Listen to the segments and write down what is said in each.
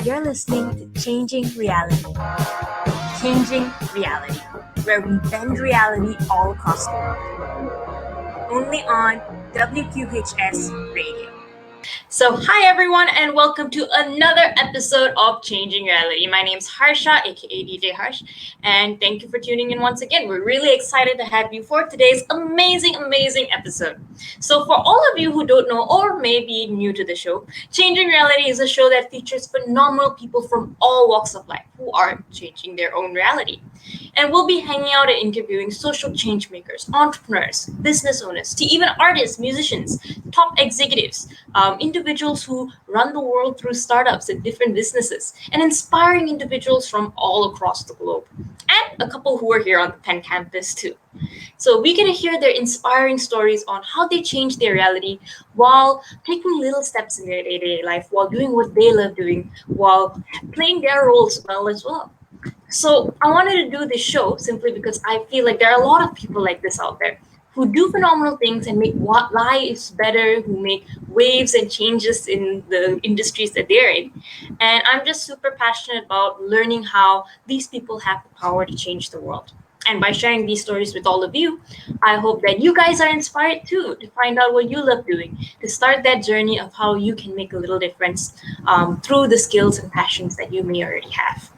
You're listening to Changing Reality. Changing Reality, where we bend reality all across the world. Only on WQHS Radio. So, hi everyone, and welcome to another episode of Changing Reality. My name's Harsha, aka DJ Harsh, and thank you for tuning in once again. We're really excited to have you for today's amazing episode. So, for all of you who don't know or may be new to the show, Changing Reality is a show that features phenomenal people from all walks of life who are changing their own reality. And we'll be hanging out and interviewing social change makers, entrepreneurs, business owners, to even artists, musicians, top executives, individuals who run the world through startups and different businesses, and inspiring individuals from all across the globe. And a couple who are here on the Penn campus too. So we get to hear their inspiring stories on how they change their reality while taking little steps in their day-to-day life, while doing what they love doing, while playing their roles well as well. So I wanted to do this show simply because I feel like there are a lot of people like this out there who do phenomenal things and make what lives better, who make waves and changes in the industries that they're in. And I'm just super passionate about learning how these people have the power to change the world. And by sharing these stories with all of you, I hope that you guys are inspired too to find out what you love doing, to start that journey of how you can make a little difference through the skills and passions that you may already have.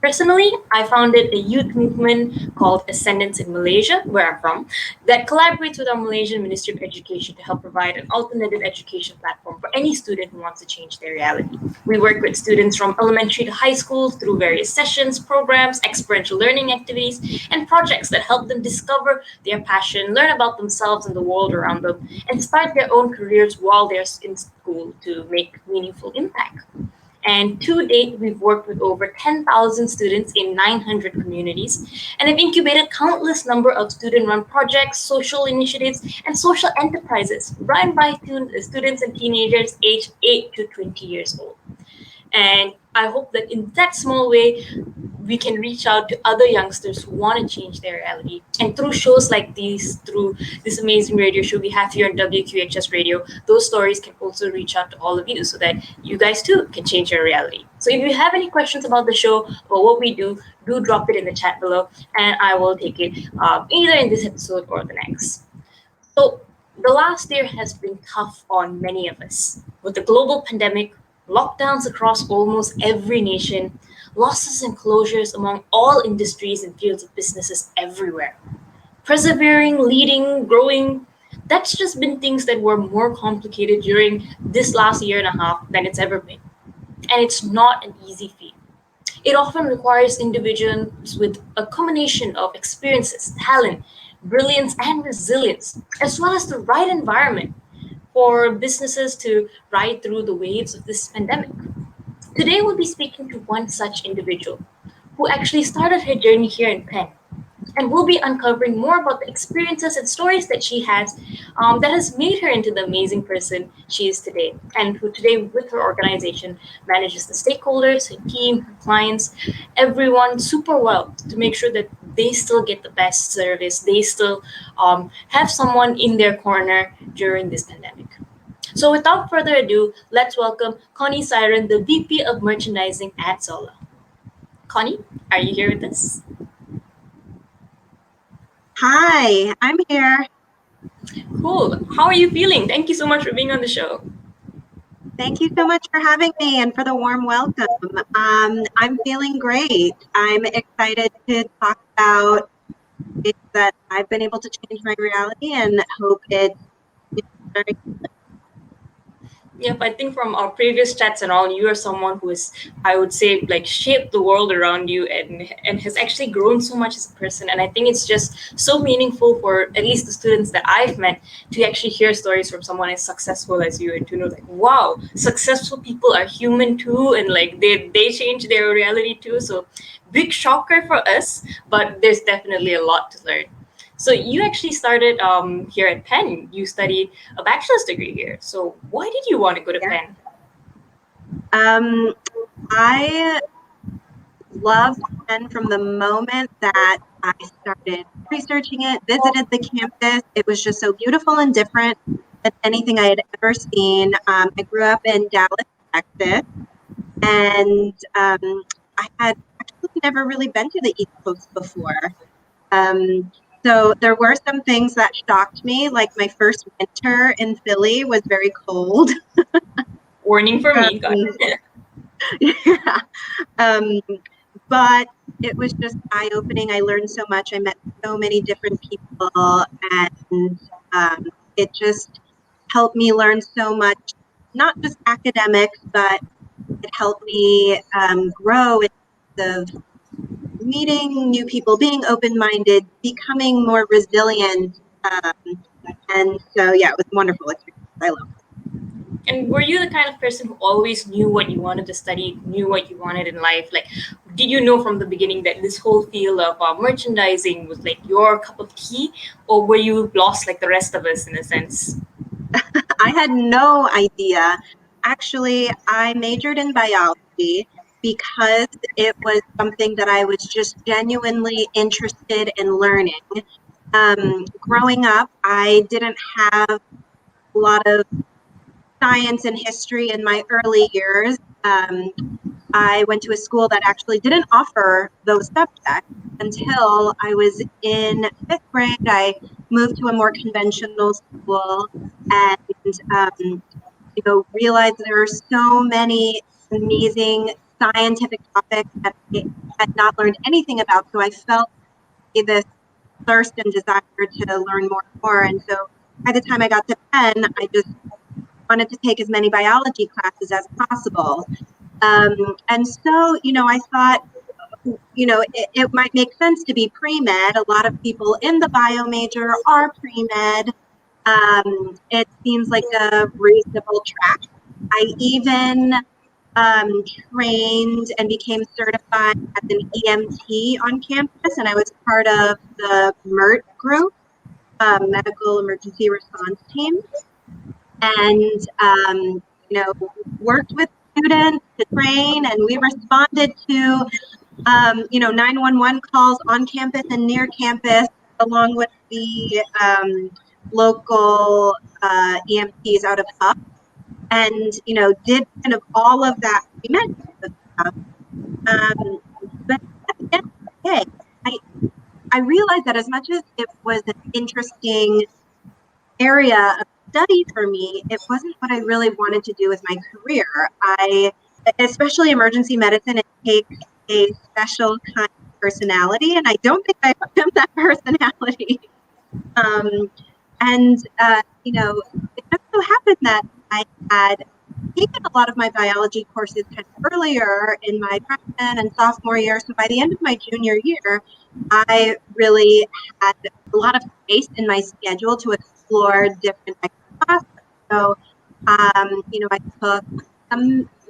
Personally, I founded a youth movement called Ascendance in Malaysia, where I'm from, that collaborates with our Malaysian Ministry of Education to help provide an alternative education platform for any student who wants to change their reality. We work with students from elementary to high school through various sessions, programs, experiential learning activities, and projects that help them discover their passion, learn about themselves and the world around them, and start their own careers while they're in school to make meaningful impact. And to date, we've worked with over 10,000 students in 900 communities and have incubated countless number of student-run projects, social initiatives, and social enterprises run by students and teenagers aged 8 to 20 years old. And I hope that in that small way, we can reach out to other youngsters who want to change their reality. And through shows like these, through this amazing radio show we have here on WQHS Radio, those stories can also reach out to all of you so that you guys too can change your reality. So if you have any questions about the show or what we do drop it in the chat below and I will take it either in this episode or the next. So the last year has been tough on many of us. With the global pandemic, lockdowns across almost every nation, losses and closures among all industries and fields of businesses everywhere. Persevering, leading, growing, that's just been things that were more complicated during this last year and a half than it's ever been. And it's not an easy feat. It often requires individuals with a combination of experiences, talent, brilliance, and resilience, as well as the right environment for businesses to ride through the waves of this pandemic. Today, we'll be speaking to one such individual who actually started her journey here in Penn. And we'll be uncovering more about the experiences and stories that she has that has made her into the amazing person she is today. And who today, with her organization, manages the stakeholders, her team, her clients, everyone super well to make sure that they still get the best service. They still have someone in their corner during this pandemic. So without further ado, let's welcome Connie Cyran, the VP of Merchandising at Zola. Connie, are you here with us? Hi, I'm here. Cool. How are you feeling? Thank you so much for being on the show. Thank you so much for having me and for the warm welcome. I'm feeling great. I'm excited to talk about ways that I've been able to change my reality and hope it's very. Yep, I think from our previous chats and all, you are someone who is, I would say, like shaped the world around you and has actually grown so much as a person. And I think it's just so meaningful for at least the students that I've met to actually hear stories from someone as successful as you and to know like, wow, successful people are human too, and like they change their reality too. So big shocker for us, but there's definitely a lot to learn. So you actually started here at Penn. You studied a bachelor's degree here. So why did you want to go to Penn? I loved Penn from the moment that I started researching it, visited the campus. It was just so beautiful and different than anything I had ever seen. I grew up in Dallas, Texas. And I had actually never really been to the East Coast before. So there were some things that shocked me, like my first winter in Philly was very cold. Warning for me, got Um, it. yeah. Um, but it was just eye-opening. I learned so much. I met so many different people, and it just helped me learn so much, not just academics, but it helped me grow in terms of meeting new people, being open-minded, becoming more resilient. And so, yeah, it was a wonderful experience. I love it. And were you the kind of person who always knew what you wanted to study, knew what you wanted in life? Like, did you know from the beginning that this whole field of merchandising was like your cup of tea, or were you lost like the rest of us in a sense? I had no idea. Actually, I majored in biology because it was something that I was just genuinely interested in learning. Growing up, I didn't have a lot of science and history in my early years. I went to a school that actually didn't offer those subjects until I was in fifth grade. I moved to a more conventional school and realized there are so many amazing scientific topics that I had not learned anything about. So I felt this thirst and desire to learn more and more. And so by the time I got to Penn, I just wanted to take as many biology classes as possible. Um, and so, I thought, it might make sense to be pre-med. A lot of people in the bio major are pre-med. It seems like a reasonable track. I even trained and became certified as an EMT on campus, and I was part of the MERT group, Medical Emergency Response Team, and worked with students to train, and we responded to 911 calls on campus and near campus, along with the local EMTs out of Hub, and did kind of all of that pre-med stuff. Um, but at the end of the day, I, I realized that as much as it was an interesting area of study for me, it wasn't what I really wanted to do with my career. Especially emergency medicine, it takes a special kind of personality, and I don't think I am that personality. Um, and, it just so happened that I had taken a lot of my biology courses kind of earlier in my freshman and sophomore year. So by the end of my junior year, I really had a lot of space in my schedule to explore different types of classes. So, I took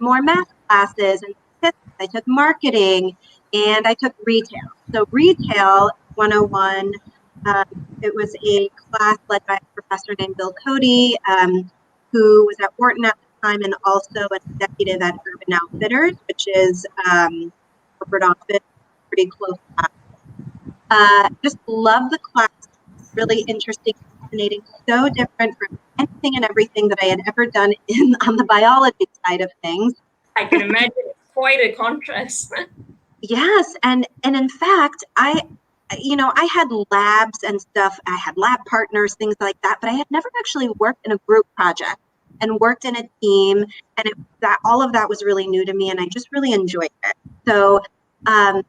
more math classes and statistics. I took marketing and I took retail. So retail 101, um, it was a class led by a professor named Bill Cody, who was at Wharton at the time and also an executive at Urban Outfitters, which is corporate office, pretty close by. Just love the class, really interesting, fascinating, so different from anything and everything that I had ever done on the biology side of things. I can imagine it's quite a contrast. Yes, and in fact, I had labs and stuff. I had lab partners, things like that, but I had never actually worked in a group project and worked in a team, and that all of that was really new to me, and I just really enjoyed it. So um,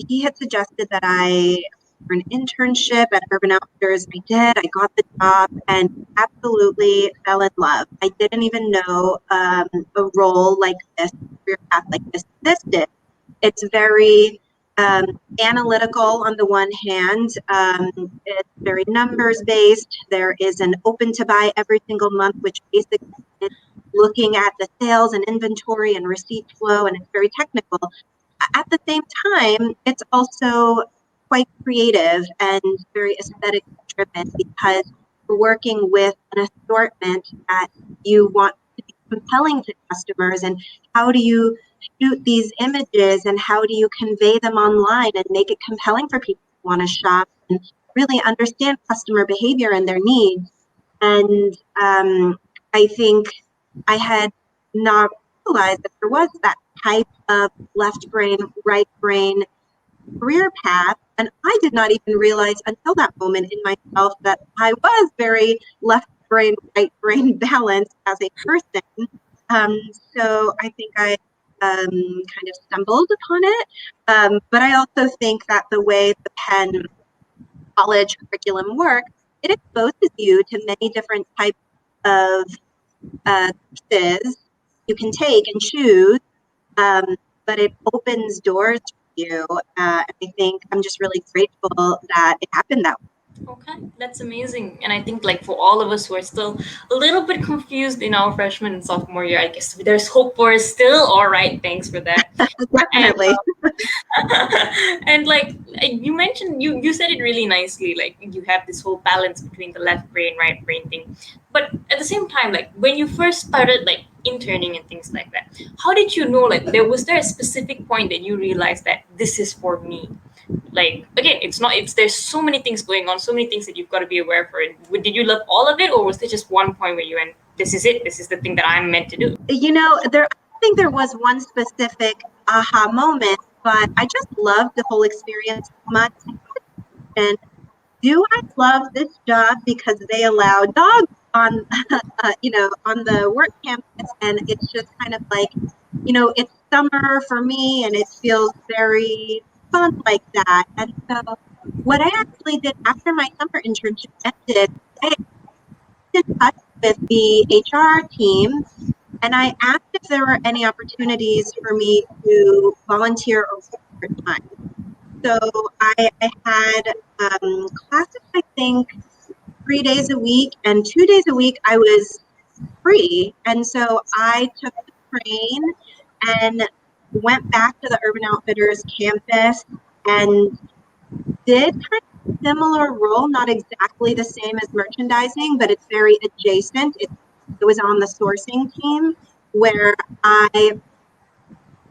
he had suggested that I for an internship at Urban Outfitters. I did. I got the job and absolutely fell in love. I didn't even know a role like this, career path like this existed. It's very analytical on the one hand. It's very numbers based. There is an open to buy every single month, which basically is looking at the sales and inventory and receipt flow, and it's very technical. At the same time, it's also quite creative and very aesthetic driven because we're working with an assortment that you want to be compelling to customers, and how do you shoot these images and how do you convey them online and make it compelling for people who want to shop and really understand customer behavior and their needs. And I think I had not realized that there was that type of left brain, right brain career path. And I did not even realize until that moment in myself that I was very left brain, right brain balanced as a person. Um, so I think I kind of stumbled upon it. But I also think that the way the Penn college curriculum works, it exposes you to many different types of courses you can take and choose, but it opens doors for you. I think I'm just really grateful that it happened that way. Okay, that's amazing. And I think like for all of us who are still a little bit confused in our freshman and sophomore year, I guess there's hope for us still. All right, thanks for that. And Definitely. and like you mentioned, you said it really nicely. Like you have this whole balance between the left brain, right brain thing. But at the same time, like when you first started like interning and things like that, how did you know? Like there a specific point that you realized that this is for me? Like again, it's not, it's there's so many things going on, so many things that you've got to be aware for it. Did you love all of it, or was there just one point where you went, this is it, this is the thing that I'm meant to do? I think there was one specific aha moment, but I just loved the whole experience so much. And do I love this job because they allow dogs on, on the work campus, and it's just kind of like, it's summer for me, and it feels very fun like that. And so, what I actually did after my summer internship ended, I got in touch with the HR team, and I asked if there were any opportunities for me to volunteer or work part-time. So I had classes, I think, 3 days a week, and 2 days a week I was free. And so I took the train and went back to the Urban Outfitters campus and did kind of a similar role, not exactly the same as merchandising, but it's very adjacent. It was on the sourcing team where I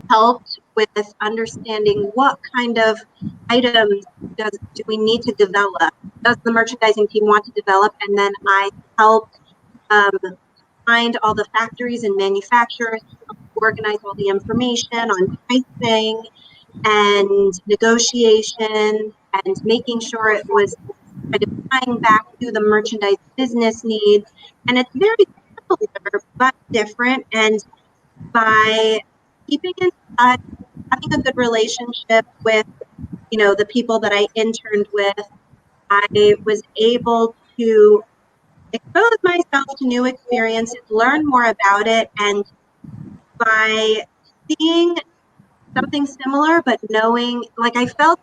helped with understanding what kind of items do we need to develop? Does the merchandising team want to develop? And then I helped um, find all the factories and manufacturers, organize all the information on pricing and negotiation and making sure it was kind of tying back to the merchandise business needs. And it's very similar but different. And by keeping in touch, having a good relationship with, the people that I interned with, I was able to expose myself to new experiences, learn more about it, and by seeing something similar, but knowing, like I felt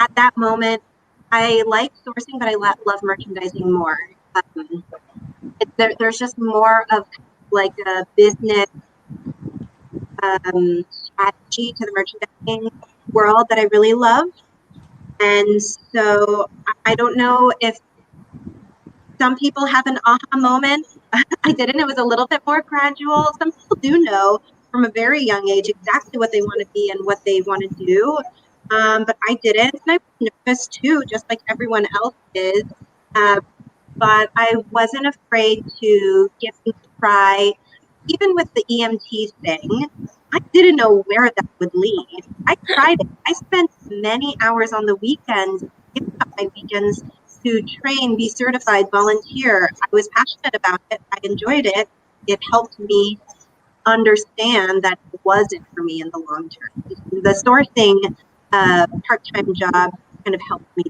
at that moment, I like sourcing, but I love merchandising more. There's just more of like a business strategy to the merchandising world that I really love. And so I don't know if some people have an aha moment. I didn't. It was a little bit more gradual. Some people do know from a very young age exactly what they want to be and what they want to do. But I didn't. And I was nervous too, just like everyone else is. Uh, but I wasn't afraid to give it a try. Even with the EMT thing, I didn't know where that would lead. I tried it. I spent many hours on the weekends, giving up my weekends to train, be certified, volunteer. I was passionate about it. I enjoyed it. It helped me understand that it wasn't for me in the long term. The sourcing part-time job kind of helped me.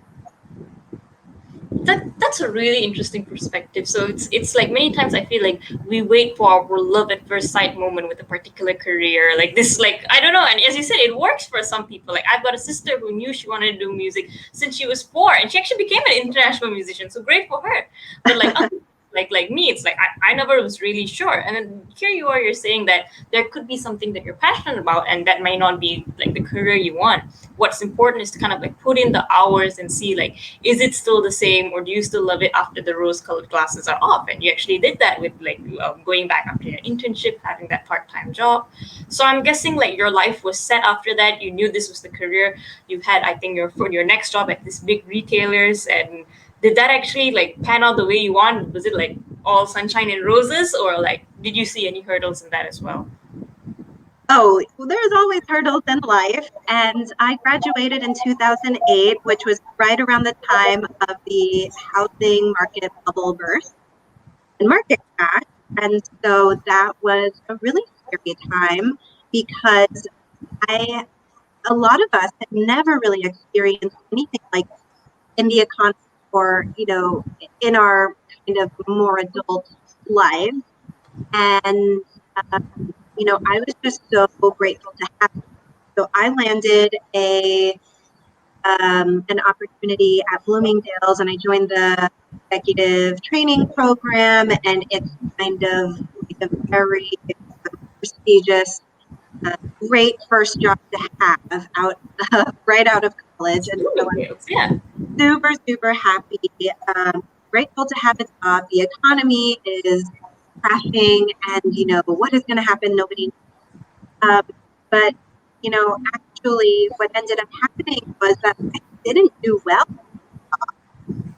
That's a really interesting perspective. So it's like many times I feel like we wait for our love at first sight moment with a particular career. Like this, like I don't know. And as you said, it works for some people. Like I've got a sister who knew she wanted to do music since she was 4, and she actually became an international musician. So great for her. But like like me, it's like I never was really sure. And then here you are, you're saying that there could be something that you're passionate about, and that may not be like the career you want. What's important is to kind of like put in the hours and see like, is it still the same, or do you still love it after the rose colored glasses are off? And you actually did that with like going back after your internship, having that part-time job. So I'm guessing like your life was set after that. You knew this was the career you had. I think your for your next job at this big retailers. And did that actually like pan out the way you wanted? Was it like all sunshine and roses, or like did you see any hurdles in that as well? Oh, well, there's always hurdles in life. And I graduated in 2008, which was right around the time of the housing market bubble burst and market crash. And so that was a really scary time because I, a lot of us had never really experienced anything like in the economy or, in our kind of more adult lives. And, I was just so grateful to have. So I landed an opportunity at Bloomingdale's, and I joined the executive training program, and it's kind of like a very prestigious, great first job to have out right out of college, and so I'm Bloomingdale's, yeah. super super happy, grateful to have a job. The economy is crashing, and what is going to happen, nobody knows. But actually, what ended up happening was that I didn't do well,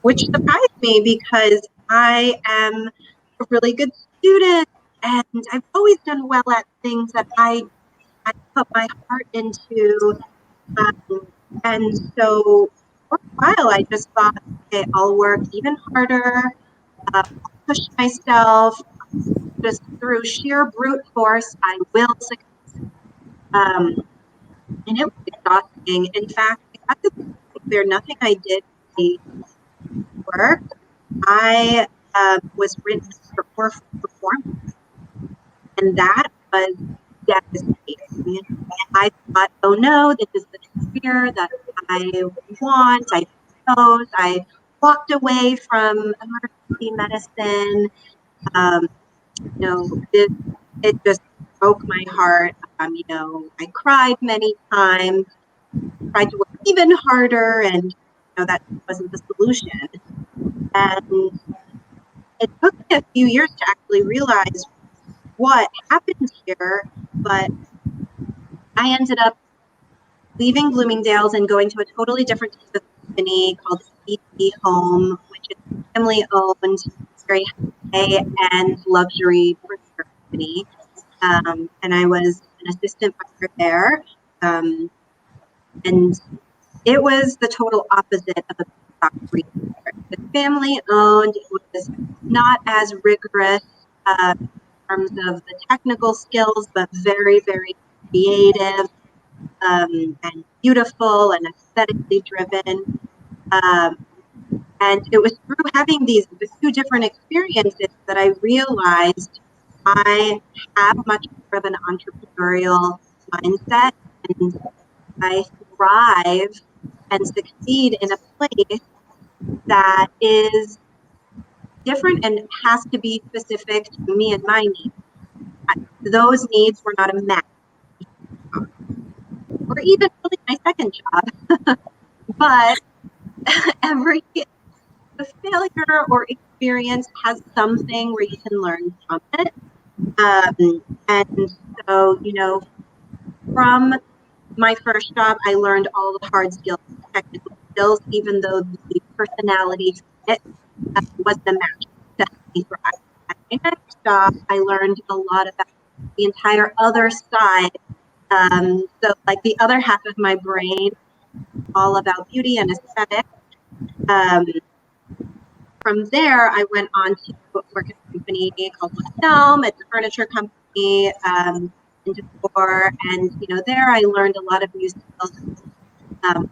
which surprised me because I am a really good student and I've always done well at things that I put my heart into. Um, and so for a while, I just thought, okay, I'll work even harder, push myself, just through sheer brute force, I will succeed. Um, and it was exhausting. In fact, I got to the point where nothing I did really worked. I was written for poor performance, and that was devastating. I thought, oh no, this is the career that I want. I chose. I walked away from emergency medicine. Um, it just broke my heart. I cried many times, tried to work even harder, and that wasn't the solution. And it took me a few years to actually realize what happened here, but I ended up leaving Bloomingdale's and going to a totally different type of company called ABC Home, which is a family owned, very high end luxury furniture company. And I was an assistant buyer there. And it was the total opposite of a stock retailer. It was family owned, it was not as rigorous in terms of the technical skills, but very, very creative, and beautiful and aesthetically driven. Um, and it was through having these two different experiences that I realized I have much more of an entrepreneurial mindset, and I thrive and succeed in a place that is different and has to be specific to me and my needs. Those needs were not a match, or even really my second job, but every failure or experience has something where you can learn from it. And so, from my first job, I learned all the hard skills, technical skills, even though the personality fit wasn't a match to help me thrive. At my next job, I learned a lot about the entire other side. So, like the other half of my brain, all about beauty and aesthetics. Um, from there, I went on to work at a company called Film. It's a furniture company in decor, and there I learned a lot of new skills,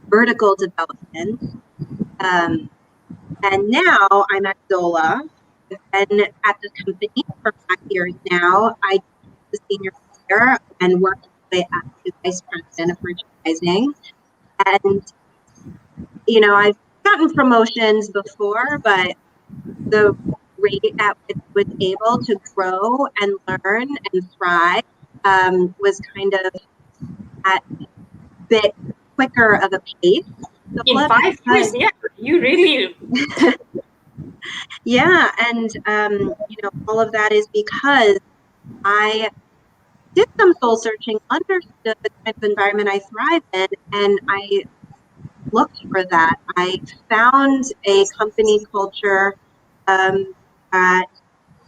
vertical development. Um, and now I'm at Zola. I've been at the company for 5 years now. I was the senior buyer and worked my way up to vice president of merchandising. And I've gotten promotions before, but the rate at which I was able to grow and learn and thrive was kind of at a bit quicker of a pace. In 5 years, yeah, you really. Yeah, and all of that is because I did some soul searching, understood the type of environment I thrive in, and I looked for that. I found a company culture um, that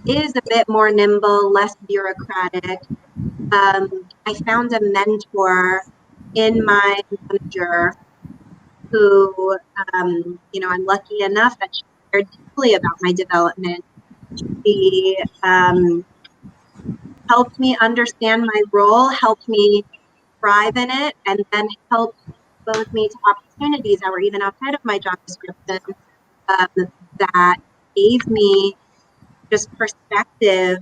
is a bit more nimble, less bureaucratic. I found a mentor in my manager who, I'm lucky enough that she cared deeply about my development. She helped me understand my role, helped me thrive in it, and then helped expose me to opportunities that were even outside of my job description, um, that gave me just perspective,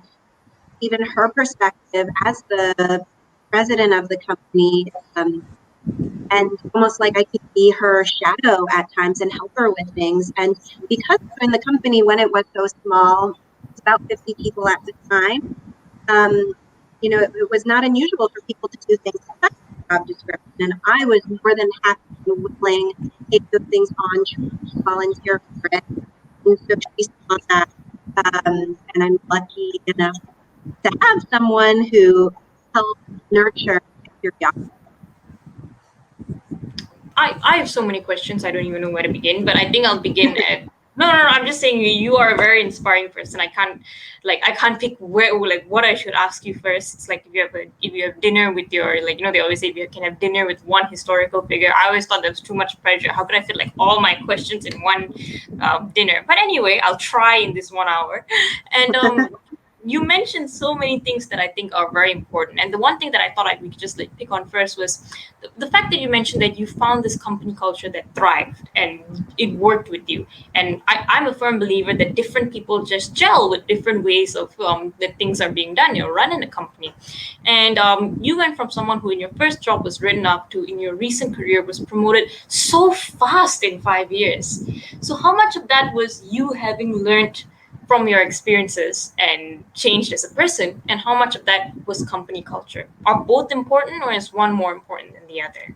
even her perspective as the president of the company. And almost like I could be her shadow at times and help her with things. And because in the company, when it was so small, it was about 50 people at the time, it was not unusual for people to do things outside the job description. And I was more than happy and willing to take those things on, volunteer for it. And so she saw that. And I'm lucky enough to have someone who helps nurture curiosity. I have so many questions. I don't even know where to begin, but I think I'll begin at. No, no, no. I'm just saying you are a very inspiring person. I can't pick where, like, what I should ask you first. It's like if you have dinner with your, like, they always say you can have dinner with one historical figure. I always thought that was too much pressure. How could I fit like all my questions in one dinner? But anyway, I'll try in this 1 hour. And you mentioned so many things that I think are very important. And the one thing that I thought we could just like pick on first was the fact that you mentioned that you found this company culture that thrived and it worked with you. And I'm a firm believer that different people just gel with different ways of that things are being done, running a company. And you went from someone who in your first job was written up to in your recent career was promoted so fast in 5 years. So how much of that was you having learned from your experiences and changed as a person, and how much of that was company culture? Are both important, or is one more important than the other?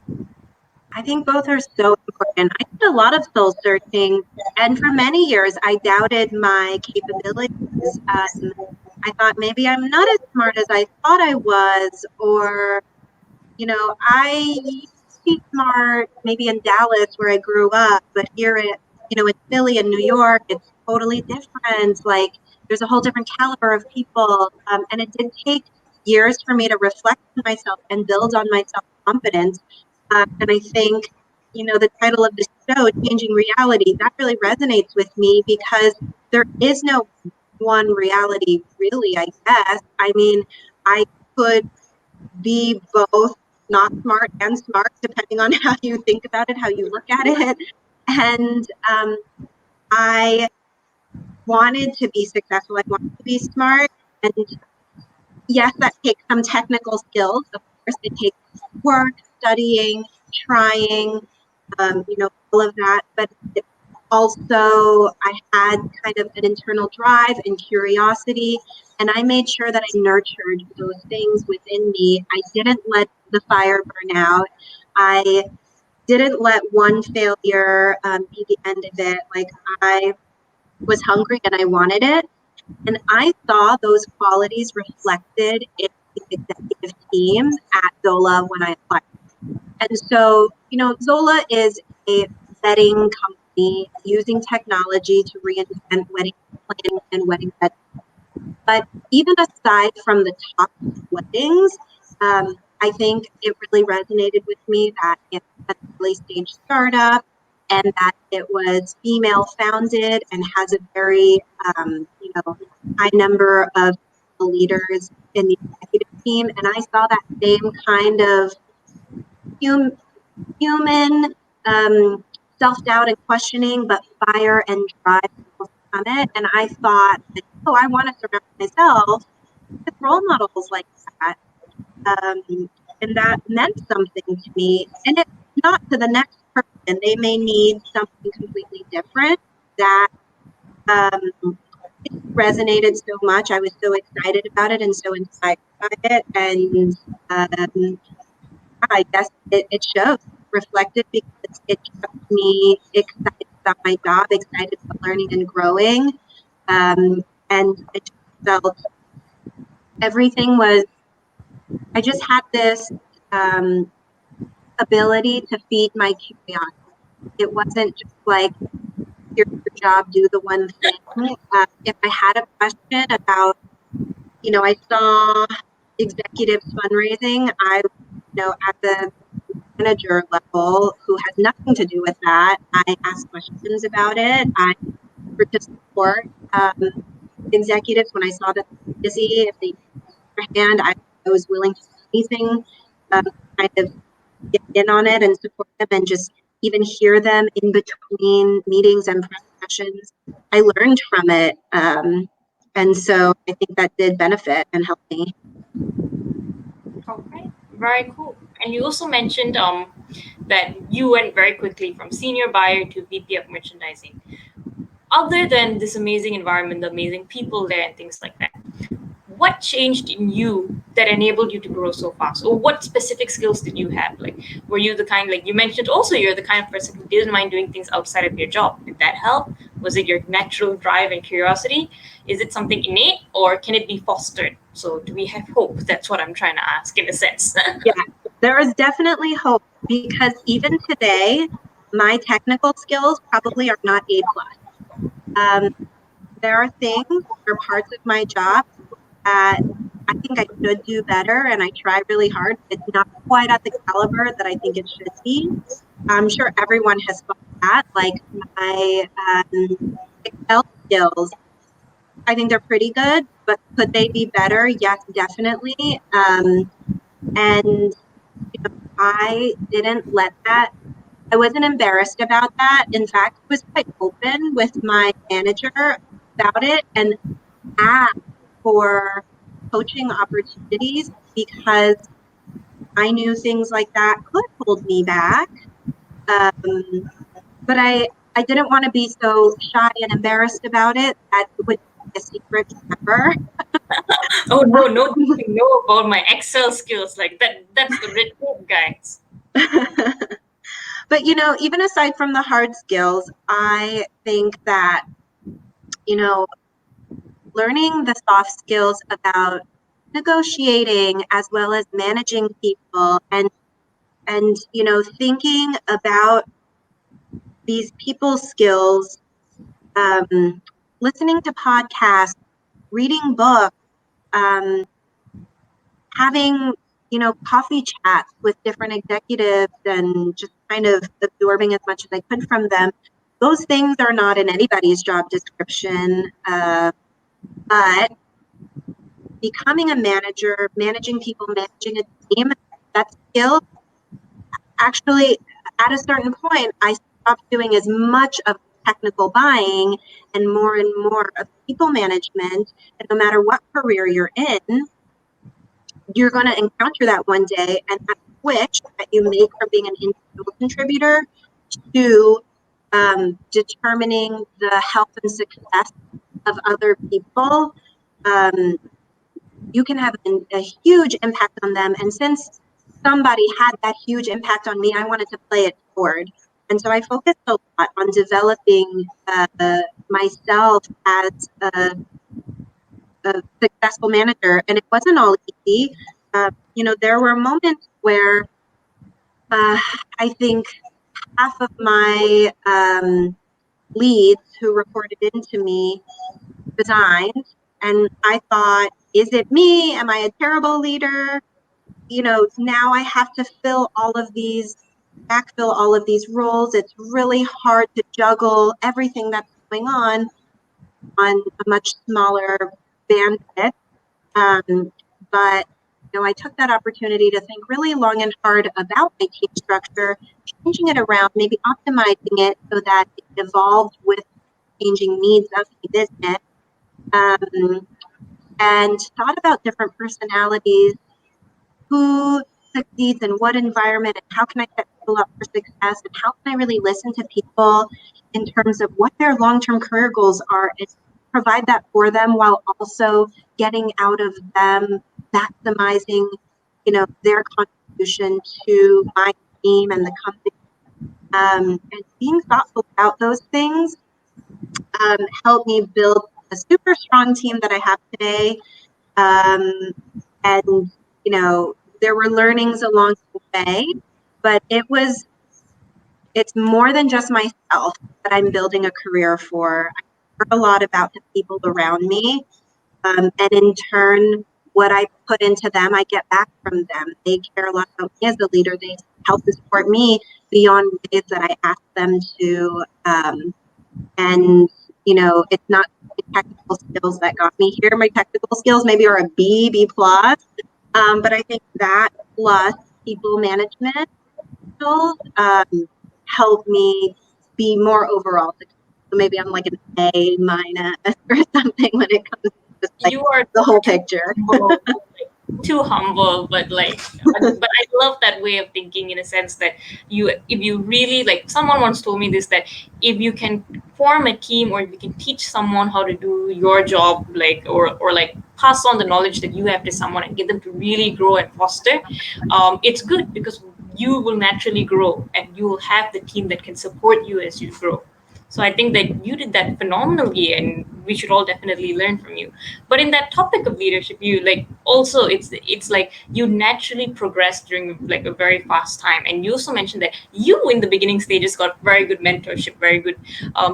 I think both are so important. I did a lot of soul searching, and for many years, I doubted my capabilities. I thought maybe I'm not as smart as I thought I was, or I used to be smart maybe in Dallas where I grew up, but here in Philly and New York, it's totally different. Like there's a whole different caliber of people. And it did take years for me to reflect on myself and build on my self-confidence. And I think, the title of the show, Changing Reality, that really resonates with me because there is no one reality, really, I guess. I mean, I could be both not smart and smart, depending on how you think about it, how you look at it. And I wanted to be successful. I wanted to be smart. And yes, that takes some technical skills. Of course, it takes work, studying, trying, all of that. But also, I had kind of an internal drive and curiosity, and I made sure that I nurtured those things within me. I didn't let the fire burn out. I didn't let one failure be the end of it. Like I was hungry and I wanted it. And I saw those qualities reflected in the executive team at Zola when I applied. And so, Zola is a wedding company using technology to reinvent wedding planning and wedding readiness. But even aside from the top weddings, I think it really resonated with me that it's an early stage startup and that it was female founded and has a very, high number of leaders in the executive team. And I saw that same kind of human self-doubt and questioning, but fire and drive to overcome it. And I thought, like, oh, I want to surround myself with role models like that. And that meant something to me. And it's not to the next person. They may need something completely different that it resonated so much. I was so excited about it and so inspired by it. And I guess it shows reflected because it kept me excited about my job, excited about learning and growing. And I just felt everything was, I just had this ability to feed my curiosity. It wasn't just like here's your job, do the one thing. If I had a question about, I saw executive fundraising, at the manager level who has nothing to do with that, I ask questions about it. I offer to support executives when I saw that they were busy. If they needed their hand, I was willing to do anything, kind of get in on it and support them and just even hear them in between meetings and prep sessions. I learned from it. And so I think that did benefit and help me. Okay, very cool. And you also mentioned that you went very quickly from senior buyer to VP of merchandising. Other than this amazing environment, the amazing people there, and things like that, what changed in you that enabled you to grow so fast? Or what specific skills did you have? Like, were you the kind, like you mentioned, also you're the kind of person who didn't mind doing things outside of your job? Did that help? Was it your natural drive and curiosity? Is it something innate, or can it be fostered? So, do we have hope? That's what I'm trying to ask, in a sense. Yeah, there is definitely hope because even today, my technical skills probably are not A plus. There are things or parts of my job that I think I should do better, and I try really hard. It's not quite at the caliber that I think it should be. I'm sure everyone has felt that. Like my Excel skills, I think they're pretty good, but could they be better? Yes, definitely. And I didn't let that. I wasn't embarrassed about that. In fact, I was quite open with my manager about it and asked for coaching opportunities because I knew things like that could hold me back. Um, but I didn't want to be so shy and embarrassed about it that it would be a secret forever. Oh no, no, you know about my Excel skills. Like that's the red tape, guys. But even aside from the hard skills, I think that you know learning the soft skills about negotiating as well as managing people and thinking about these people skills, um, listening to podcasts, reading books, um, having coffee chats with different executives and just kind of absorbing as much as I could from them. Those things are not in anybody's job description, but becoming a manager, managing people, managing a team, that skill actually, at a certain point, I stopped doing as much of technical buying and more of people management. And no matter what career you're in, you're going to encounter that one day. And that switch that you make from being an individual contributor to determining the health and success of other people, um, you can have a huge impact on them. And since somebody had that huge impact on me, I wanted to play it forward. And so I focused a lot on developing myself as a successful manager. And it wasn't all easy. There were moments where I think half of my leads who reported into me resigned. And I thought, is it me? Am I a terrible leader? Now I have to backfill all of these roles. It's really hard to juggle everything that's going on a much smaller bandwidth. But I took that opportunity to think really long and hard about my team structure, changing it around, maybe optimizing it so that it evolved with changing needs of the business, and thought about different personalities, who succeeds in what environment, and how can I set people up for success, and how can I really listen to people in terms of what their long-term career goals are and provide that for them while also getting out of them, maximizing their contribution to my team and the company, and being thoughtful about those things helped me build a super strong team that I have today. And there were learnings along the way, but it was it's more than just myself that I'm building a career for. I care a lot about the people around me. And in turn, what I put into them, I get back from them. They care a lot about me as a leader. They help and support me beyond ways that I ask them to. And, it's not the technical skills that got me here. My technical skills maybe are a B plus. But I think that plus people management skills help me be more overall successful. So maybe I'm like an A minus or something when it comes to just like You are the whole too picture. humble, too humble, but but I love that way of thinking in a sense that if you really like, someone once told me this, that if you can form a team or if you can teach someone how to do your job, or like pass on the knowledge that you have to someone and get them to really grow and foster, it's good because you will naturally grow and you will have the team that can support you as you grow. So I think that you did that phenomenally, and we should all definitely learn from you. But in that topic of leadership, you like also it's like you naturally progressed during like a very fast time, and you also mentioned that you in the beginning stages got very good mentorship, very good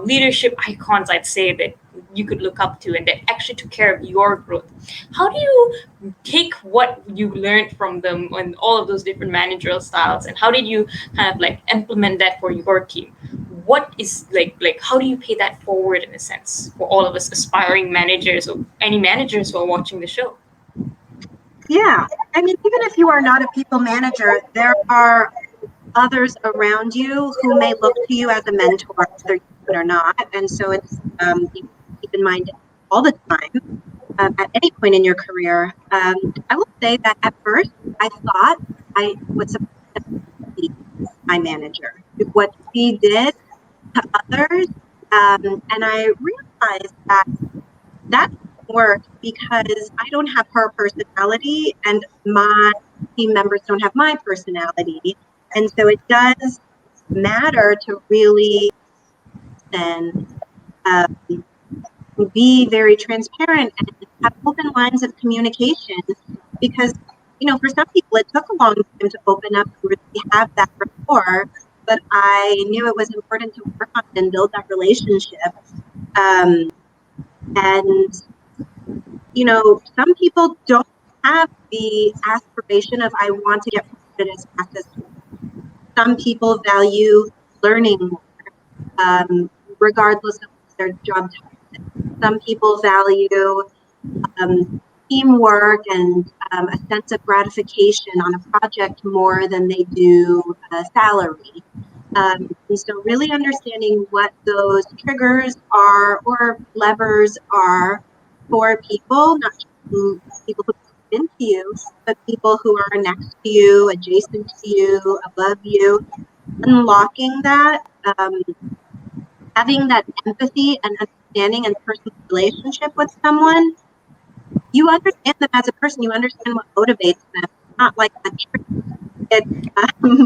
leadership icons. I'd say that you could look up to, and that actually took care of your growth. How do you take what you learned from them and all of those different managerial styles, and how did you kind of like implement that for your team? What is like how do you pay that forward in a sense for all of us aspiring managers or any managers who are watching the show? Yeah. I mean, even if you are not a people manager, there are others around you who may look to you as a mentor, whether you do it or not. And so it's keep in mind all the time at any point in your career. I will say that at first I thought I was supposed to be my manager, what she did to others. And I realized that that works because I don't have her personality and my team members don't have my personality. And so it does matter to really then uh, be very transparent and have open lines of communication because, for some people it took a long time to open up and really have that rapport, but I knew it was important to work on and build that relationship. Um, and some people don't have the aspiration of I want to get promoted as fast as some people value learning more, regardless of their job title. Some people value um, teamwork and a sense of gratification on a project more than they do salary. And so really understanding what those triggers are or levers are for people, not just people who come into you, but people who are next to you, adjacent to you, above you, unlocking that, um, having that empathy and understanding and personal relationship with someone. You understand them as a person, you understand what motivates them. It's not like a trick. It's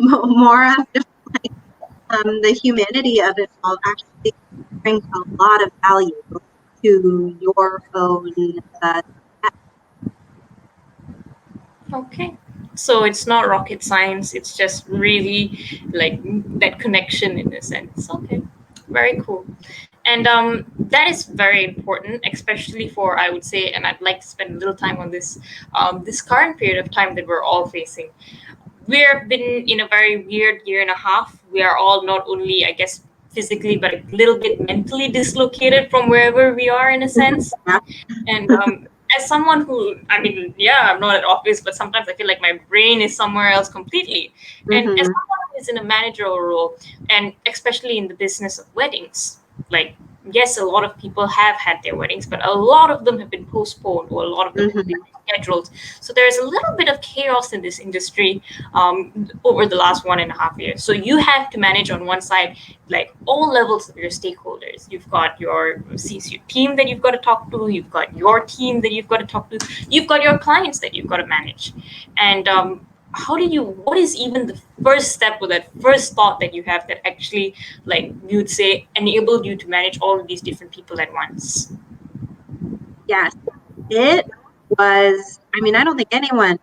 more of just the humanity of it all actually brings a lot of value to your own Okay. So it's not rocket science, it's just really like that connection in a sense. Okay. Very cool. And that is very important, especially for, I would say, and I'd like to spend a little time on this current period of time that we're all facing. We've been in a very weird year and a half. We are all not only, I guess, physically, but a little bit mentally dislocated from wherever we are in a sense. yeah. And as someone who, I mean, yeah, I'm not at office, but sometimes I feel like my brain is somewhere else completely. And as Mm-hmm. someone who is in a managerial role, and especially in the business of weddings, like, yes, a lot of people have had their weddings, but a lot of them have been postponed or a lot of them have Mm-hmm. been scheduled. So there's a little bit of chaos in this industry over the last 1.5 years. So you have to manage on one side, like all levels of your stakeholders. You've got your C-suite team that you've got to talk to. You've got your team that you've got to talk to. You've got your clients that you've got to manage. And what is even the first step or that first thought that you have that actually, like, you'd say enabled you to manage all of these different people at once? Yes, it was. I mean, I don't think anyone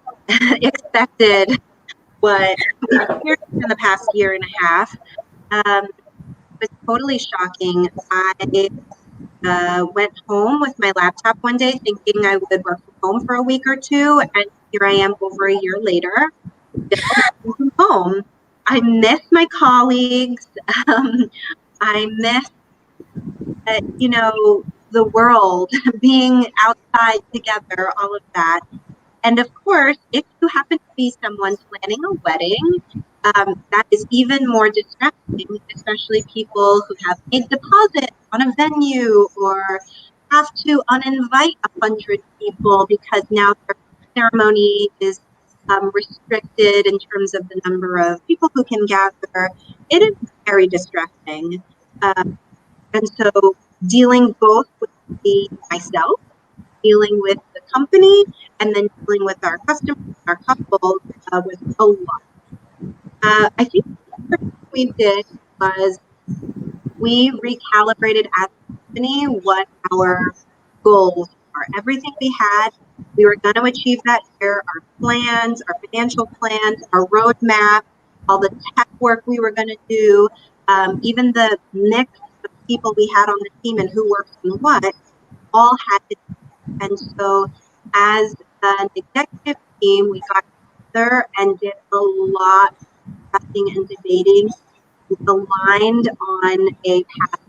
expected what we experienced in the past year and a half. It was totally shocking. I went home with my laptop one day thinking I would work from home for a week or two, and here I am over a year later, still working from home. I miss my colleagues. Um, I miss, the world, being outside together, all of that. And of course, if you happen to be someone planning a wedding, that is even more distressing, especially people who have made deposits on a venue or have to uninvite 100 people because now their ceremony is restricted in terms of the number of people who can gather. It is very distressing. Uh, and so dealing both with myself, dealing with the company, and then dealing with our customers, our couples, was a lot. I think the first thing we did was we recalibrated as a company what our goals are. Everything we had, we were going to achieve that year. Our plans, our financial plans, our roadmap, all the tech work we were going to do, even the mix of people we had on the team and who works on what, all had to. And so, as an executive team, we got together and did a lot of discussing and debating, aligned on a path.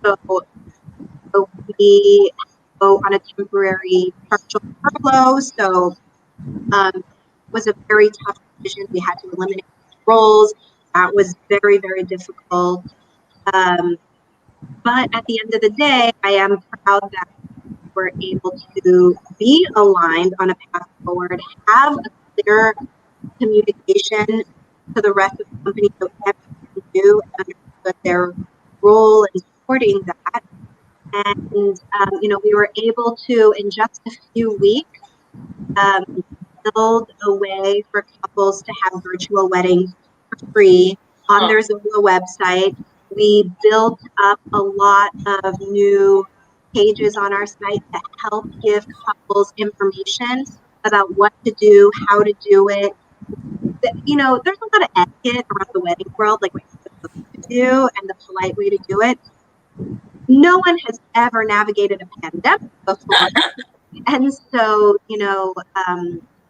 So, we go on a temporary partial furlough. So, it was a very tough decision. We had to eliminate roles. That was very, very difficult. But at the end of the day, I am proud that we're able to be aligned on a path forward, have a clear communication to the rest of the company so everyone knew and understood their role in supporting that. And, we were able to, in just a few weeks, um, build a way for couples to have virtual weddings for free on their Zola website. We built up a lot of new pages on our site that help give couples information about what to do, how to do it. There's a lot of etiquette around the wedding world, like what you're supposed to do and the polite way to do it. No one has ever navigated a pandemic before. And so,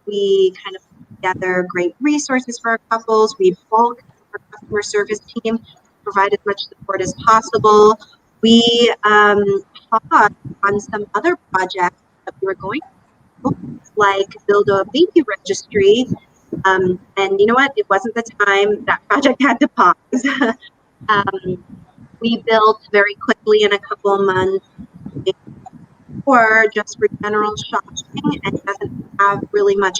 we kind of put together great resources for our couples. We bulk our customer service team to provide as much support as possible. We paused on some other projects that we were going to do, like build a baby registry. And you know what? It wasn't the time. That project had to pause. We built very quickly in a couple of months, or just for general shopping, and doesn't have really much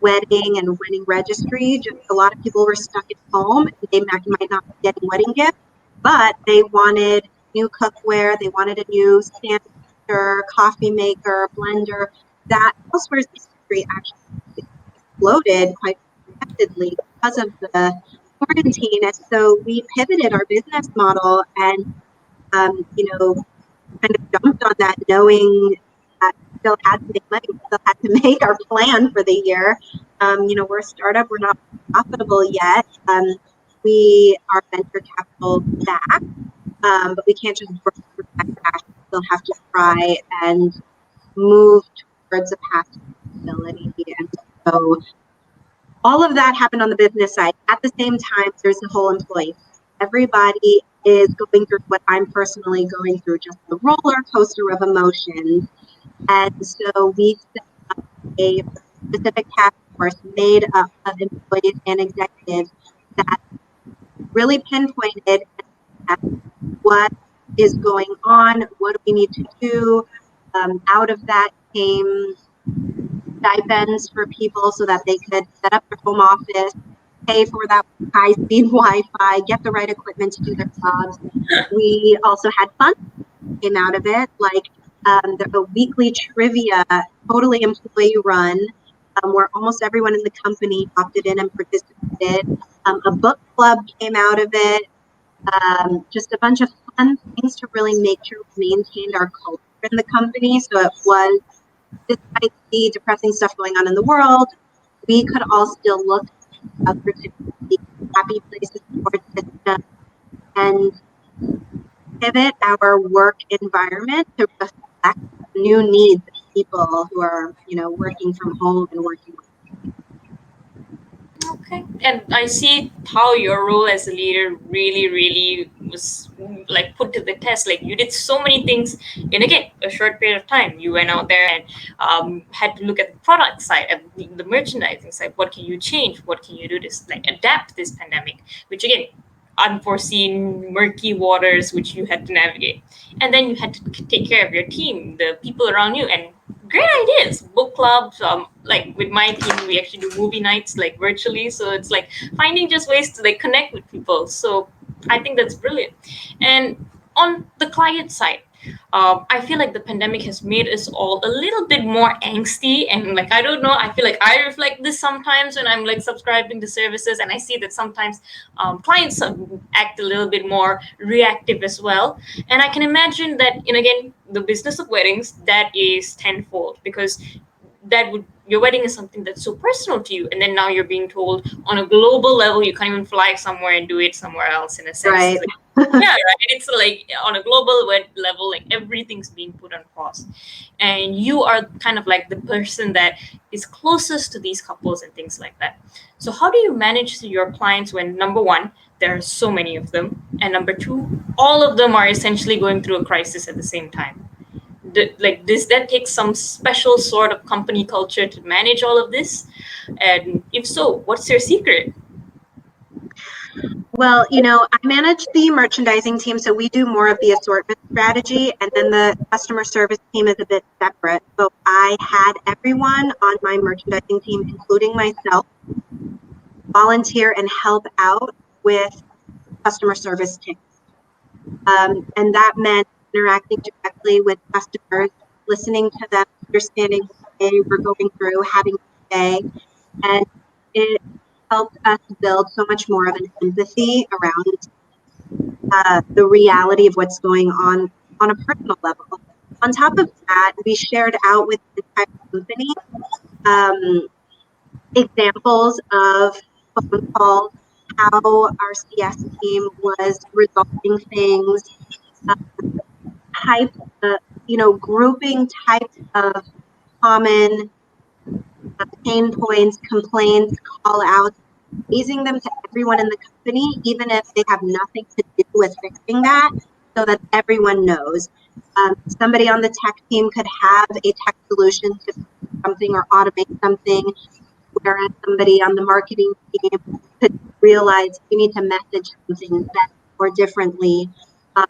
wedding and wedding registry. Just a lot of people were stuck at home and they might not be getting wedding gifts, but they wanted new cookware, they wanted a new stand mixer, coffee maker, blender. That housewares industry actually exploded quite unexpectedly because of the quarantine. And so we pivoted our business model and kind of jumped on that knowing that we still had to make money, we still had to make our plan for the year. We're a startup, we're not profitable yet. We are venture capital back, but we can't just burn through that cash. We still have to try and move towards a path to profitability. And so all of that happened on the business side. At the same time, there's the whole employee. Everybody is going through what I'm personally going through, just the roller coaster of emotions. And so we set up a specific task force made up of employees and executives that really pinpointed what is going on, what do we need to do. Out of that came stipends for people so that they could set up their home office, pay for that high-speed Wi-Fi, get the right equipment to do their jobs. We also had fun came out of it, like the weekly trivia, totally employee run, where almost everyone in the company opted in and participated. A book club came out of it. Just a bunch of fun things to really make sure we maintained our culture in the company. So it was, despite the depressing stuff going on in the world, we could all still look at other happy place, a support system, and pivot our work environment to reflect new needs of people who are, working from home and working. Okay. And I see how your role as a leader really, really was like put to the test. Like you did so many things in again a short period of time. You went out there and had to look at the product side, at the merchandising side. What can you change? What can you do to like adapt this pandemic? Which again, unforeseen murky waters which you had to navigate, and then you had to take care of your team, the people around you, and great ideas, book clubs, like with my team we actually do movie nights like virtually, so it's like finding just ways to like connect with people. So I think that's brilliant. And on the client side, I feel like the pandemic has made us all a little bit more angsty, and like I don't know, I feel like I reflect this sometimes when I'm like subscribing to services, and I see that sometimes clients act a little bit more reactive as well. And I can imagine that in again the business of weddings, that is tenfold, because that would your wedding is something that's so personal to you, and then now you're being told on a global level you can't even fly somewhere and do it somewhere else, in a sense. Right. It's like, yeah, right. It's like on a global level, like everything's being put on pause, and you are kind of like the person that is closest to these couples and things like that. So how do you manage your clients when, number one, there are so many of them, and number two, all of them are essentially going through a crisis at the same time? Like, does that take some special sort of company culture to manage all of this? And if so, what's your secret? Well, I manage the merchandising team, so we do more of the assortment strategy, and then the customer service team is a bit separate. So I had everyone on my merchandising team, including myself, volunteer and help out with customer service team. And that meant interacting directly with customers, listening to them, understanding what they were going through, having a day, and it helped us build so much more of an empathy around the reality of what's going on a personal level. On top of that, we shared out with the entire company examples of phone calls, how our CS team was resolving things, uh, types, grouping types of common pain points, complaints, call outs, raising them to everyone in the company, even if they have nothing to do with fixing that, so that everyone knows. Somebody on the tech team could have a tech solution to something or automate something, whereas somebody on the marketing team could realize you need to message something better or differently. Um,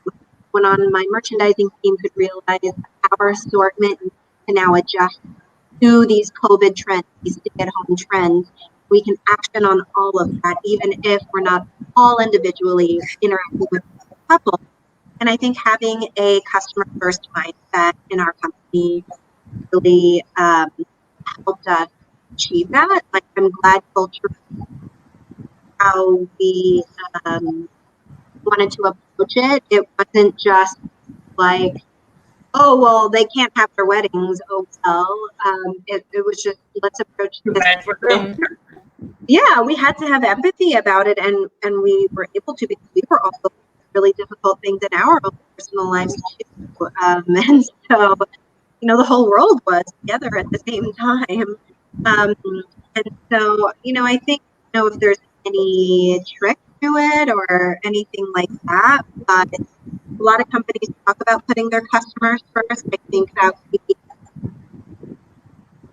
One on my merchandising team could realize our assortment can now adjust to these COVID trends, these stay-at-home trends. We can action on all of that, even if we're not all individually interacting with a couple. And I think having a customer-first mindset in our company really helped us achieve that. Like, I'm glad culture how we wanted to approach it. It wasn't just like, oh, well, they can't have their weddings. Oh, well, it was just, let's approach Too this bad for with, them. yeah, we had to have empathy about it. And we were able to, because we were also really difficult things in our own personal lives too. And so, the whole world was together at the same time. Um, and so, I think, if there's any trick to it or anything like that, but a lot of companies talk about putting their customers first. I think that we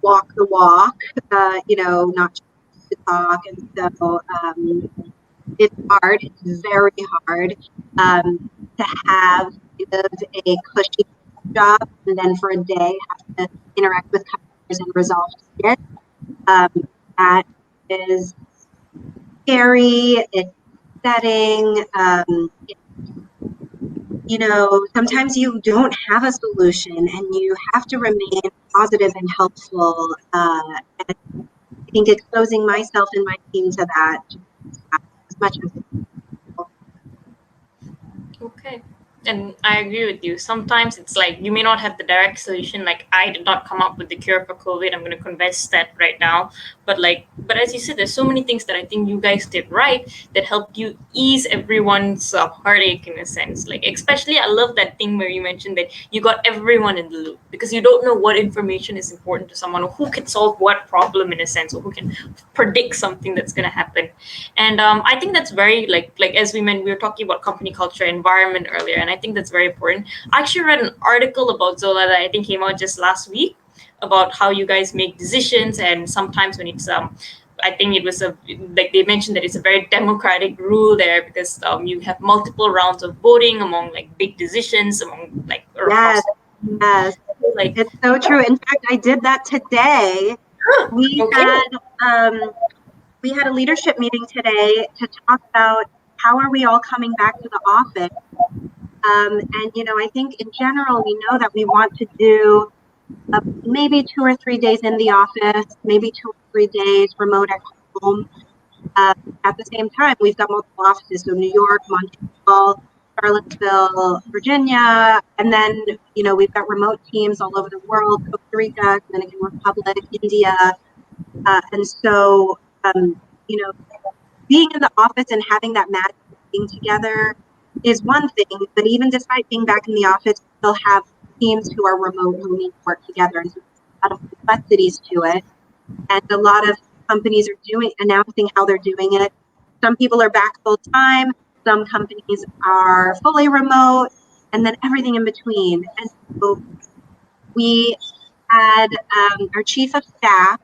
walk the walk, not just the talk. And so it's hard. It's very hard to have kind of a cushy job and then for a day have to interact with customers and resolve tickets. That is scary. It's upsetting. Sometimes you don't have a solution and you have to remain positive and helpful. And I think exposing myself and my team to that as much as possible. Okay. And I agree with you. Sometimes it's like you may not have the direct solution. Like I did not come up with the cure for COVID. I'm going to confess that right now. But as you said, there's so many things that I think you guys did right that helped you ease everyone's heartache in a sense. Like especially, I love that thing where you mentioned that you got everyone in the loop because you don't know what information is important to someone or who can solve what problem in a sense or who can predict something that's going to happen. And I think that's very like as we were talking about company culture environment earlier, and I think that's very important. I actually read an article about Zola that I think came out just last week about how you guys make decisions, and sometimes when it's I think it was a like they mentioned that it's a very democratic rule there because you have multiple rounds of voting among like big decisions among like or across Yes, yes. like It's so true. In fact, I did that today. We okay. had um, we had a leadership meeting today to talk about how are we all coming back to the office. And I think in general we know that we want to do maybe 2 or 3 days in the office, maybe 2 or 3 days remote at home. Uh, at the same time, we've got multiple offices, so New York, Montreal, Charlottesville, Virginia, and then we've got remote teams all over the world: Costa Rica, Dominican Republic, India, and so you know, being in the office and having that magic of being together is one thing. But even despite being back in the office, we still have teams who are remote who need to work together, and so there's a lot of complexities to it. And a lot of companies are announcing how they're doing it. Some people are back full time, some companies are fully remote, and then everything in between. And so we had our chief of staff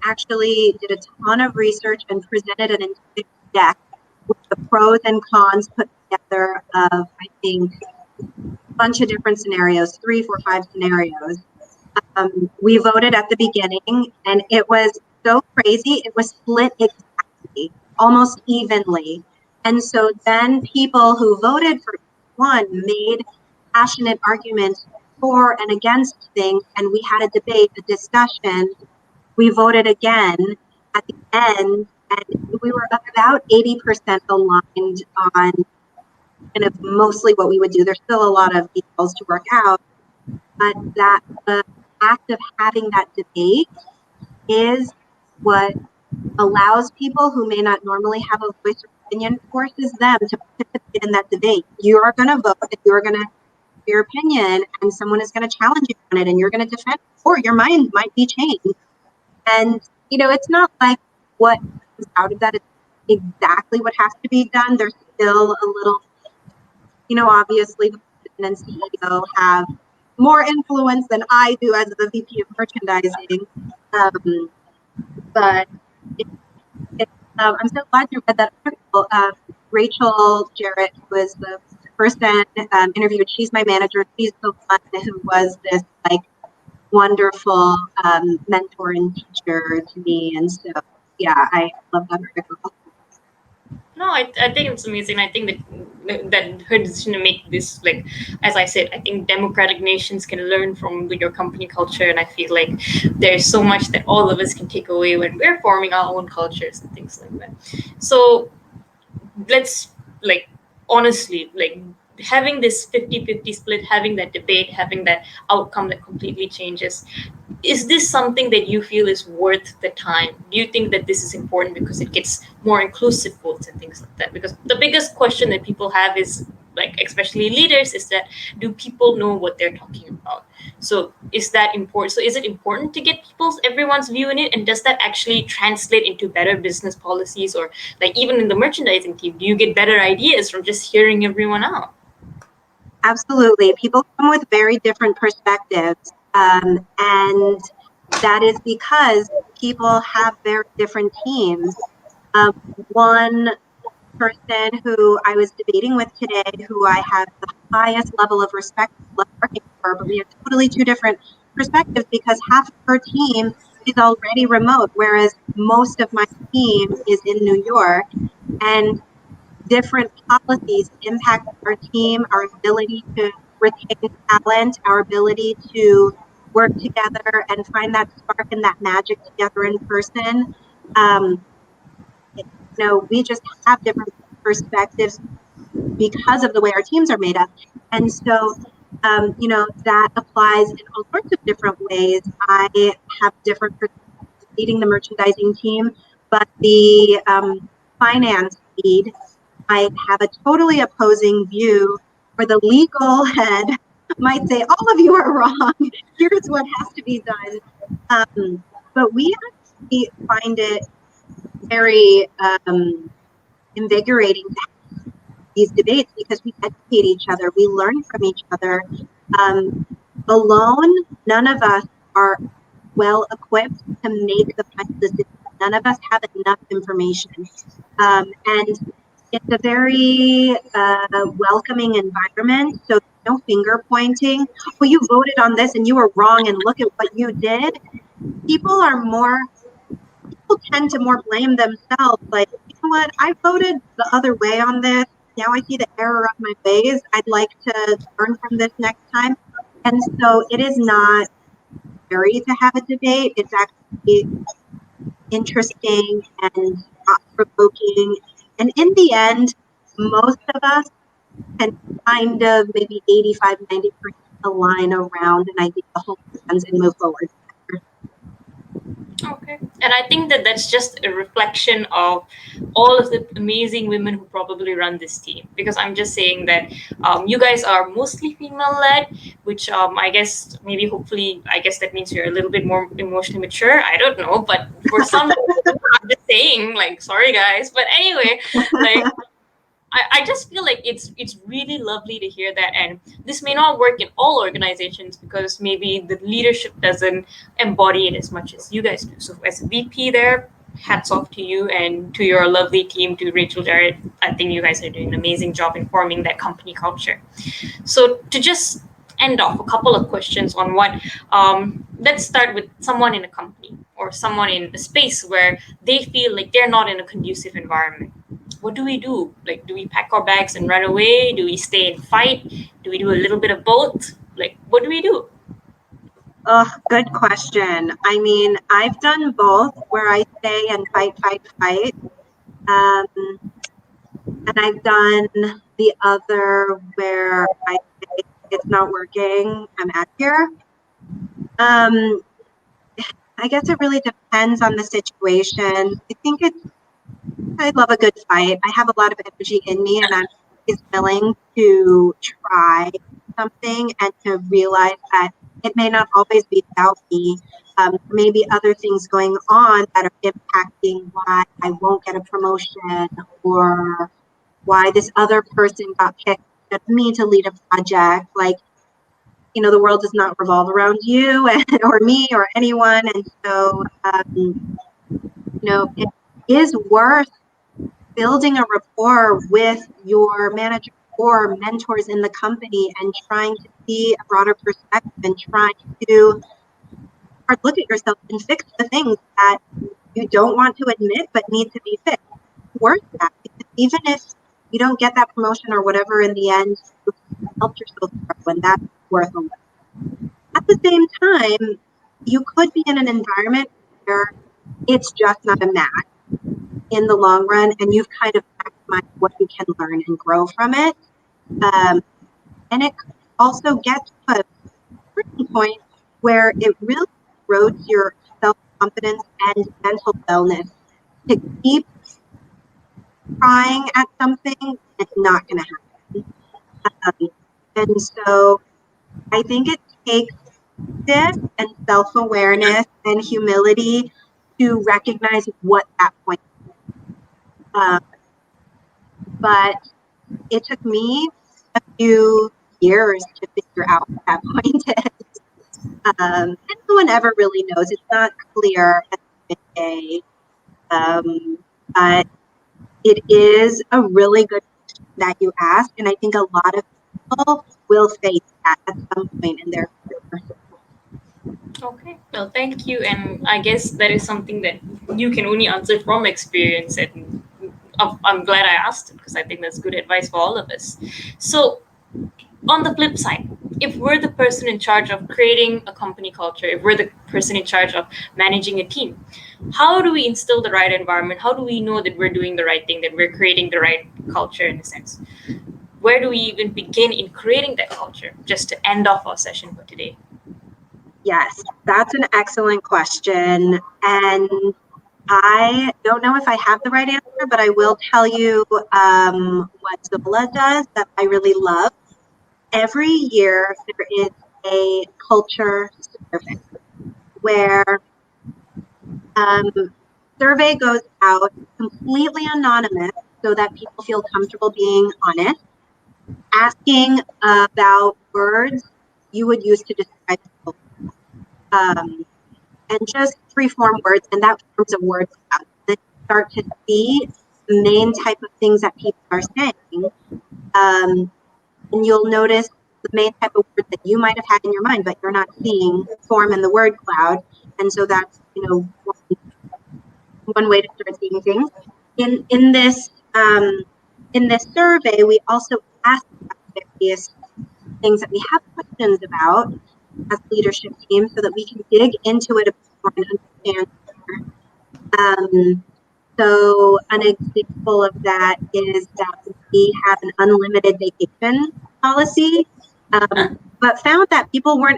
actually did a ton of research and presented an entire deck with the pros and cons put together of, I think, a bunch of different scenarios, 3, 4, 5 scenarios. We voted at the beginning, and it was so crazy. It was split exactly, almost evenly. And so then people who voted for one made passionate arguments for and against things, and we had a debate, a discussion. We voted again at the end, and we were about 80% aligned on kind of mostly what we would do. There's still a lot of details to work out, but that the act of having that debate is what allows people who may not normally have a voice or opinion, forces them to participate in that debate. You are going to vote and you are going to your opinion, and someone is going to challenge you on it, and you're going to defend it, or your mind might be changed. And it's not like what comes out of that is exactly what has to be done. There's still a little, obviously the president and CEO have more influence than I do as the VP of merchandising. But I'm so glad you read that article. Rachel Jarrett, who is the person interviewed, she's my manager. She's the one who was this like wonderful mentor and teacher to me. And so, yeah, I love that article. No, I think it's amazing. I think that her decision to make this, like, as I said, I think democratic nations can learn from your company culture, and I feel like there's so much that all of us can take away when we're forming our own cultures and things like that. So let's like honestly like having this 50-50 split, having that debate, having that outcome that completely changes, is this something that you feel is worth the time? Do you think that this is important because it gets more inclusive votes and things like that? Because the biggest question that people have is like, especially leaders, is that do people know what they're talking about? So is that important? So is it important to get everyone's view in it, and does that actually translate into better business policies, or like even in the merchandising team, do you get better ideas from just hearing everyone out? Absolutely. People come with very different perspectives. And that is because people have very different teams. One person who I was debating with today, who I have the highest level of respect for, working for, but we have totally two different perspectives because half of her team is already remote, whereas most of my team is in New York. And different policies impact our team, our ability to retain talent, our ability to work together and find that spark and that magic together in person. Um, we just have different perspectives. because of the way our teams are made up. And so, that applies in all sorts of different ways. I have different perspectives leading the merchandising team, but the finance lead might have a totally opposing view, or the legal head might say, all of you are wrong. Here's what has to be done. But we actually find it very invigorating to have these debates because we educate each other, we learn from each other. Alone, none of us are well equipped to make the final decision. None of us have enough information. And it's a very welcoming environment. So no finger pointing. Well, you voted on this and you were wrong, and look at what you did. People tend to more blame themselves. Like, you know what? I voted the other way on this. Now I see the error of my ways. I'd like to learn from this next time. And so it is not scary to have a debate. It's actually interesting and thought-provoking. And in the end, most of us can kind of maybe 85, 90% align around an idea, hold hands, and move forward. Okay. And I think that that's just a reflection of all of the amazing women who probably run this team. Because I'm just saying that you guys are mostly female led, which I guess maybe hopefully, I guess that means you're a little bit more emotionally mature. I don't know. But for some, I'm just saying, like, sorry guys. But anyway, like, I just feel like it's really lovely to hear that, and this may not work in all organizations because maybe the leadership doesn't embody it as much as you guys do. So as a VP there, hats off to you and to your lovely team, to Rachel, Jared. I think you guys are doing an amazing job in forming that company culture. So to just end off, a couple of questions on what let's start with someone in a company or someone in a space where they feel like they're not in a conducive environment. What do we do? Like, do we pack our bags and run away? Do we stay and fight? Do we do a little bit of both? Like, what do we do? Oh, good question. I mean, I've done both, where I stay and fight, fight, fight. And I've done the other where I say it's not working, I'm out here. I guess it really depends on the situation. I love a good fight. I have a lot of energy in me, and I'm always willing to try something and to realize that it may not always be about me. Maybe other things going on that are impacting why I won't get a promotion, or why this other person got picked instead of me to lead a project. Like, the world does not revolve around you or me or anyone. And so, it is worth building a rapport with your manager or mentors in the company and trying to see a broader perspective and trying to look at yourself and fix the things that you don't want to admit but need to be fixed. It's worth that, because even if you don't get that promotion or whatever in the end, you helped yourself grow, and that's worth a lot. At the same time, you could be in an environment where it's just not a match in the long run, and you've kind of maximized what you can learn and grow from it. And it could also get to a certain point where it really erodes your self-confidence and mental wellness to keep trying at something that's not going to happen. And so I think it takes this and self-awareness and humility to recognize what that point is. But it took me a few years to figure out what that point is. And no one ever really knows. It's not clear at the day. But it is a really good question that you ask. And I think a lot of people will face that at some point in their career. Okay, well, thank you. And I guess that is something that you can only answer from experience. And I'm glad I asked it because I think that's good advice for all of us. So, on the flip side, if we're the person in charge of creating a company culture, if we're the person in charge of managing a team, how do we instill the right environment? How do we know that we're doing the right thing, that we're creating the right culture in a sense? where do we even begin in creating that culture? Just to end off our session for today. Yes, that's an excellent question. And I don't know if I have the right answer, but I will tell you what Zola does that I really love. Every year there is a culture survey where survey goes out completely anonymous so that people feel comfortable being honest, asking about words you would use to describe people. And just free-form words, and that forms a word cloud. Then you start to see the main type of things that people are saying, and you'll notice the main type of word that you might have had in your mind, but you're not seeing form in the word cloud. And so that's one way to start seeing things. In this survey, we also ask various things that we have questions about as leadership team, so that we can dig into it a bit more and understand so an example of that is that we have an unlimited vacation policy, but found that people were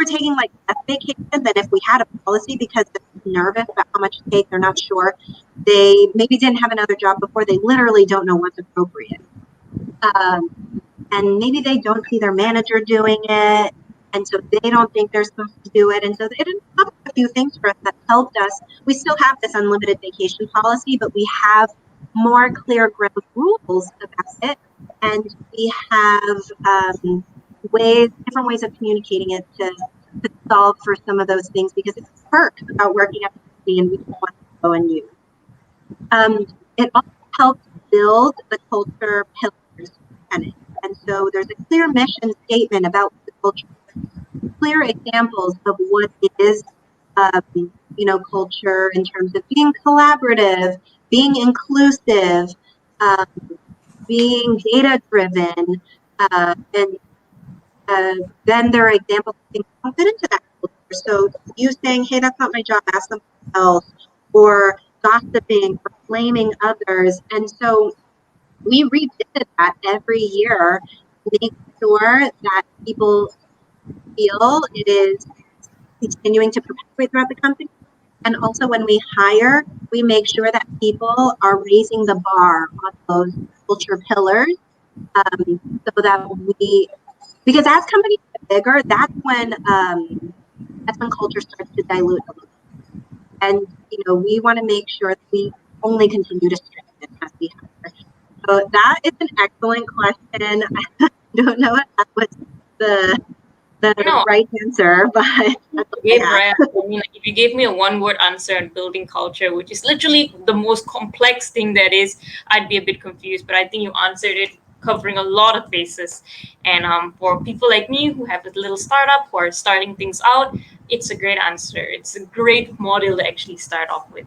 taking like less vacation than if we had a policy because they're nervous about how much to take. They're not sure. They maybe didn't have another job before. They literally don't know what's appropriate. And maybe they don't see their manager doing it. And so they don't think they're supposed to do it. And so it ended up a few things for us that helped us. We still have this unlimited vacation policy, but we have more clear ground rules about it. And we have different ways of communicating it to solve for some of those things, because it's a perk about working at the company and we don't want to go and use. It also helps build the culture pillars. And so there's a clear mission statement about the culture, clear examples of what is, culture in terms of being collaborative, being inclusive, being data-driven, and then there are examples of things that don't fit into that culture. So you saying, hey, that's not my job, ask somebody else, or gossiping or blaming others. And so we revisit that every year, make sure that people feel it is continuing to perpetuate throughout the company. And also when we hire, we make sure that people are raising the bar on those culture pillars, so that because as companies get bigger, that's when culture starts to dilute a little. And we want to make sure that we only continue to strengthen as we hire. So that is an excellent question. I don't know if that was the right answer, but Right. I mean, if you gave me a one-word answer on building culture, which is literally the most complex thing that is, I'd be a bit confused. But I think you answered it, covering a lot of bases. And for people like me who have a little startup who are starting things out, it's a great answer. It's a great model to actually start off with,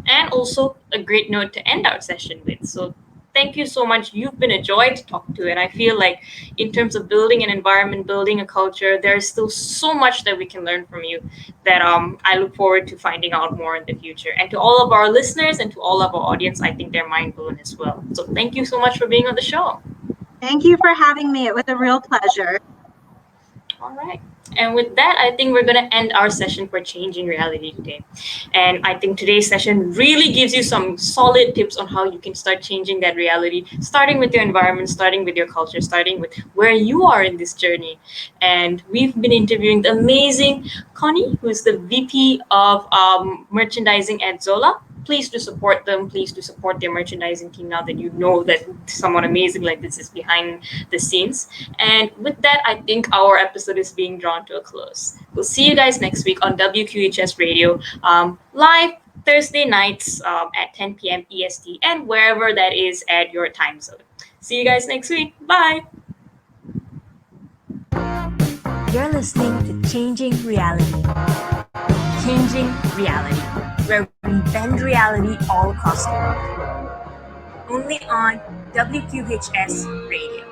and also a great note to end our session with. So thank you so much. You've been a joy to talk to, and I feel like in terms of building an environment, building a culture, there's still so much that we can learn from you that I look forward to finding out more in the future. And to all of our listeners and to all of our audience, I think they're mind blown as well. So thank you so much for being on the show. Thank you for having me. It was a real pleasure. All right. And with that, I think we're going to end our session for Changing Reality today. And I think today's session really gives you some solid tips on how you can start changing that reality, starting with your environment, starting with your culture, starting with where you are in this journey. And we've been interviewing the amazing Connie, who's the VP of merchandising at Zola. Please do support them. Please do support their merchandising team now that you know that someone amazing like this is behind the scenes. And with that, I think our episode is being drawn to a close. We'll see you guys next week on WQHS Radio, live Thursday nights at 10 p.m. EST and wherever that is at your time zone. See you guys next week. Bye. You're listening to Changing Reality. Changing Reality, where we bend reality all across the world. Only on WQHS Radio.